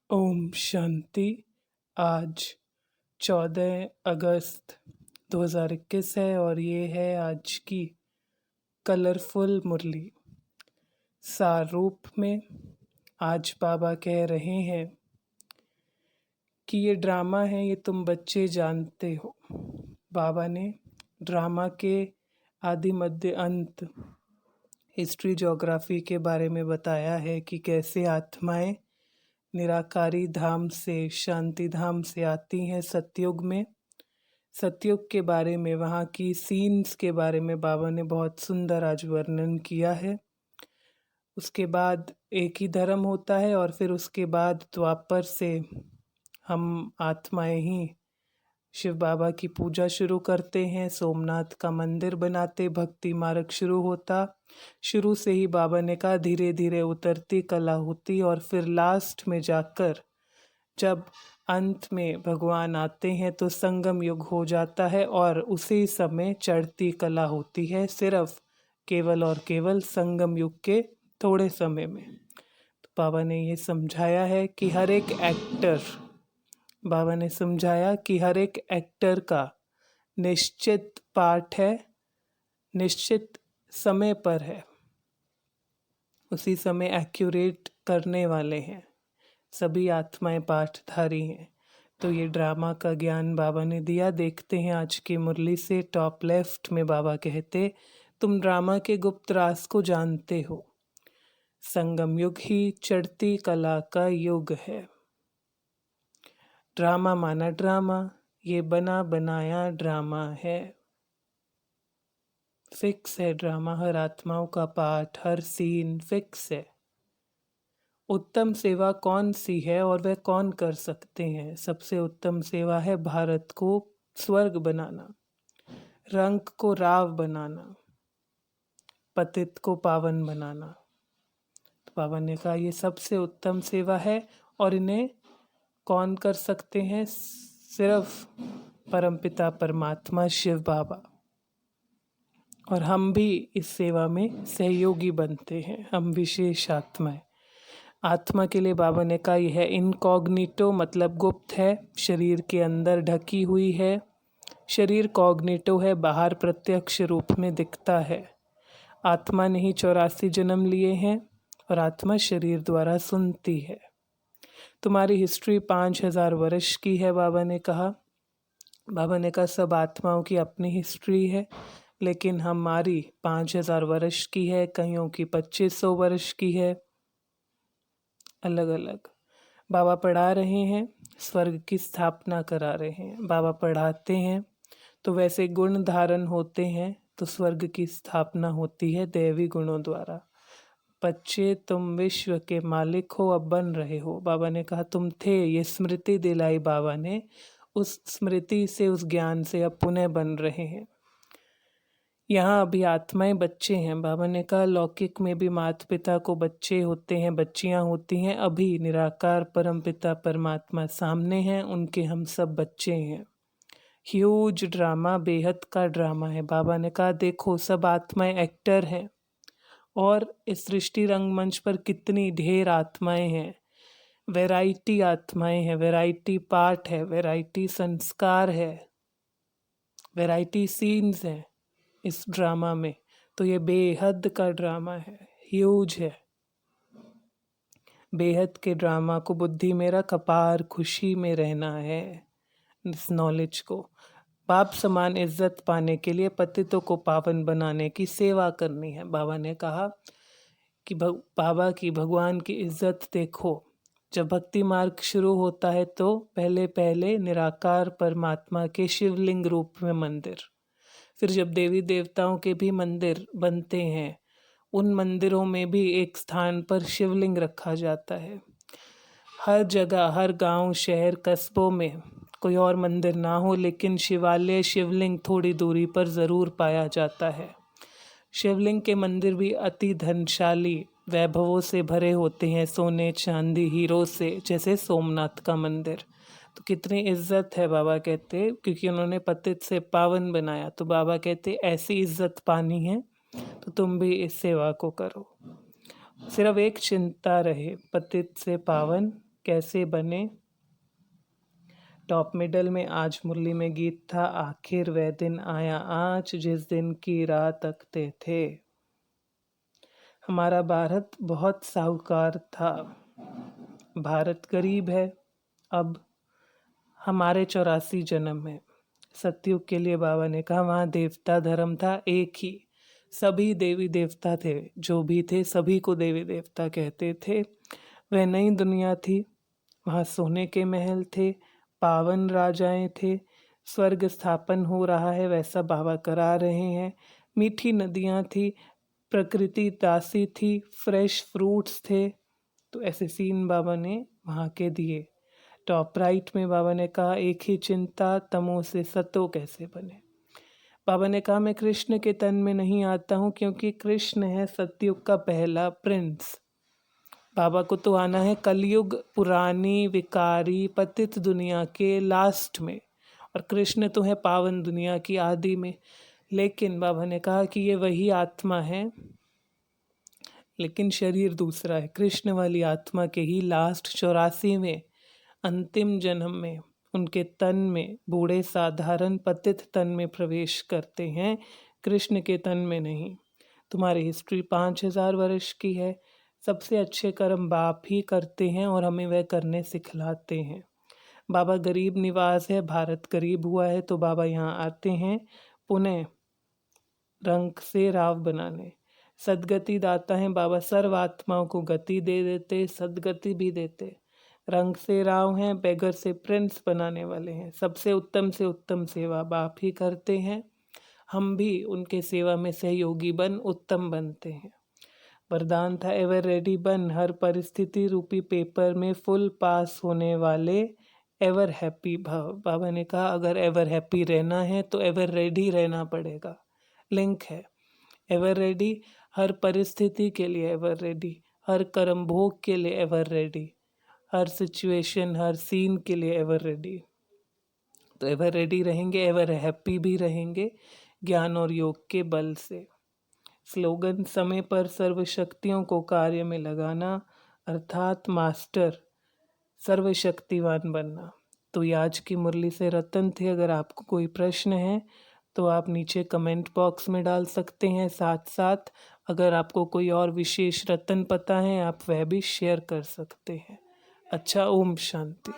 ओम शांति। आज 14 अगस्त 2021 है और ये है आज की कलरफुल मुरली। सार रूप में आज बाबा कह रहे हैं कि ये ड्रामा है, ये तुम बच्चे जानते हो। बाबा ने ड्रामा के आदि मध्य अंत हिस्ट्री ज्योग्राफी के बारे में बताया है कि कैसे आत्माएं निराकारी धाम से शांति धाम से आती हैं सतयुग में। सतयुग के बारे में, वहाँ की सीन्स के बारे में बाबा ने बहुत सुंदर आज वर्णन किया है। उसके बाद एक ही धर्म होता है और फिर उसके बाद द्वापर से हम आत्माएं ही शिव बाबा की पूजा शुरू करते हैं, सोमनाथ का मंदिर बनाते, भक्ति मार्ग शुरू होता। शुरू से ही बाबा ने कहा धीरे धीरे उतरती कला होती और फिर लास्ट में जाकर जब अंत में भगवान आते हैं तो संगम युग हो जाता है और उसी समय चढ़ती कला होती है, सिर्फ केवल और केवल संगम युग के थोड़े समय में। तो बाबा ने ये समझाया है कि हर एक एक्टर, बाबा ने समझाया कि हर एक एक्टर का निश्चित पाठ है, निश्चित समय पर है, उसी समय एक्यूरेट करने वाले हैं। सभी आत्माएं पाठधारी हैं। तो ये ड्रामा का ज्ञान बाबा ने दिया। देखते हैं आज की मुरली से। टॉप लेफ्ट में बाबा कहते, तुम ड्रामा के गुप्त राज को जानते हो। संगम युग ही चढ़ती कला का युग है। ड्रामा माना ड्रामा, ये बना बनाया ड्रामा है। फिक्स है ड्रामा, हर आत्माओं का पाठ, हर सीन फिक्स है। उत्तम सेवा कौन सी है और वह कौन कर सकते हैं? सबसे उत्तम सेवा है भारत को स्वर्ग बनाना, रंक को राव बनाना, पतित को पावन बनाना। तो बाबा ने कहा ये सबसे उत्तम सेवा है और इन्हें कौन कर सकते हैं? सिर्फ परमपिता परमात्मा शिव बाबा। और हम भी इस सेवा में सहयोगी बनते हैं, हम विशेष आत्माएं। आत्मा के लिए बाबा ने कहा यह है इनकॉग्निटो, मतलब गुप्त है, शरीर के अंदर ढकी हुई है। शरीर कॉग्निटो है, बाहर प्रत्यक्ष रूप में दिखता है। आत्मा ने ही 84 जन्म लिए हैं और आत्मा शरीर द्वारा सुनती है। तुम्हारी हिस्ट्री 5000 वर्ष की है, बाबा ने कहा। बाबा ने कहा सब आत्माओं की अपनी हिस्ट्री है, लेकिन हमारी 5000 वर्ष की है, कईयों की 2500 वर्ष की है, अलग अलग। बाबा पढ़ा रहे हैं, स्वर्ग की स्थापना करा रहे हैं। बाबा पढ़ाते हैं तो वैसे गुण धारण होते हैं तो स्वर्ग की स्थापना होती है दैवी गुणों द्वारा। बच्चे तुम विश्व के मालिक हो, अब बन रहे हो। बाबा ने कहा तुम थे, ये स्मृति दिलाई बाबा ने। उस स्मृति से, उस ज्ञान से अब पुनः बन रहे हैं। यहाँ अभी आत्माएं बच्चे हैं। बाबा ने कहा लौकिक में भी माता पिता को बच्चे होते हैं, बच्चियाँ होती हैं। अभी निराकार परम पिता परमात्मा सामने हैं, उनके हम सब बच्चे हैं। ह्यूज ड्रामा, बेहद का ड्रामा है। बाबा ने कहा देखो सब आत्माएं एक्टर हैं और इस सृष्टि रंगमंच पर कितनी ढेर आत्माएं हैं। वैरायटी आत्माएं हैं, वैरायटी पाठ है, वैरायटी संस्कार है, वैरायटी सीन्स हैं इस ड्रामा में। तो ये बेहद का ड्रामा है, ह्यूज है। बेहद के ड्रामा को बुद्धि में रख, अपार खुशी में रहना है। इस नॉलेज को बाप समान इज्जत पाने के लिए पतितों को पावन बनाने की सेवा करनी है। बाबा ने कहा कि बाबा की, भगवान की इज्जत देखो। जब भक्ति मार्ग शुरू होता है तो पहले पहले निराकार परमात्मा के शिवलिंग रूप में मंदिर, फिर जब देवी देवताओं के भी मंदिर बनते हैं, उन मंदिरों में भी एक स्थान पर शिवलिंग रखा जाता है। हर जगह, हर गांव, शहर, कस्बों में कोई और मंदिर ना हो, लेकिन शिवालय, शिवलिंग थोड़ी दूरी पर ज़रूर पाया जाता है। शिवलिंग के मंदिर भी अति धनशाली वैभवों से भरे होते हैं, सोने चांदी हीरो से, जैसे सोमनाथ का मंदिर। तो कितनी इज्जत है, बाबा कहते, क्योंकि उन्होंने पतित से पावन बनाया। तो बाबा कहते ऐसी इज्जत पानी है तो तुम भी इस सेवा को करो। सिर्फ एक चिंता रहे, पतित से पावन कैसे बने। टॉप मिडल में आज मुरली में गीत था, आखिर वह दिन आया आज जिस दिन की राह तकते थे। हमारा भारत बहुत साहूकार था, भारत गरीब है। अब हमारे 84 जन्म है। सतयुग के लिए बाबा ने कहा वहाँ देवता धर्म था एक ही, सभी देवी देवता थे, जो भी थे सभी को देवी देवता कहते थे। वह नई दुनिया थी, वहाँ सोने के महल थे, पावन राजाएं थे, स्वर्ग स्थापन हो रहा है वैसा बाबा करा रहे हैं। मीठी नदियाँ थी, प्रकृति दासी थी, फ्रेश फ्रूट्स थे। तो ऐसे सीन बाबा ने वहाँ के दिए। टॉप राइट में बाबा ने कहा एक ही चिंता, तमो से सतो कैसे बने। बाबा ने कहा मैं कृष्ण के तन में नहीं आता हूँ, क्योंकि कृष्ण है सतयुग का पहला प्रिंस। बाबा को तो आना है कलयुग, पुरानी विकारी पतित दुनिया के लास्ट में, और कृष्ण तो है पावन दुनिया की आदि में। लेकिन बाबा ने कहा कि ये वही आत्मा है, लेकिन शरीर दूसरा है। कृष्ण वाली आत्मा के ही लास्ट 84वें अंतिम जन्म में उनके तन में बूढ़े साधारण पतित तन में प्रवेश करते हैं, कृष्ण के तन में नहीं। तुम्हारी हिस्ट्री 5000 वर्ष की है। सबसे अच्छे कर्म बाप ही करते हैं और हमें वह करने सिखलाते हैं। बाबा गरीब निवास है, भारत गरीब हुआ है तो बाबा यहाँ आते हैं पुनः रंग से राव बनाने। सदगति दाता है बाबा, सर्व आत्माओं को गति दे देते, सदगति भी देते। रंग से राव हैं, बेगर से प्रिंस बनाने वाले हैं। सबसे उत्तम से उत्तम सेवा बाप ही करते हैं, हम भी उनके सेवा में सहयोगी बन उत्तम बनते हैं। वरदान था एवर रेडी बन, हर परिस्थिति रूपी पेपर में फुल पास होने वाले एवर हैप्पी भव। बाबा ने कहा अगर एवर हैप्पी रहना है तो एवर रेडी रहना पड़ेगा। लिंक है एवर रेडी, हर परिस्थिति के लिए एवर रेडी, हर कर्म भोग के लिए एवर रेडी, हर सिचुएशन हर सीन के लिए एवर रेडी। तो एवर रेडी रहेंगे, एवर हैप्पी भी रहेंगे ज्ञान और योग के बल से। स्लोगन समय पर सर्व शक्तियों को कार्य में लगाना, अर्थात मास्टर सर्वशक्तिवान बनना। तो ये आज की मुरली से रतन थे। अगर आपको कोई प्रश्न है तो आप नीचे कमेंट बॉक्स में डाल सकते हैं। साथ साथ अगर आपको कोई और विशेष रतन पता है आप वह भी शेयर कर सकते हैं। अच्छा, ओम शांति।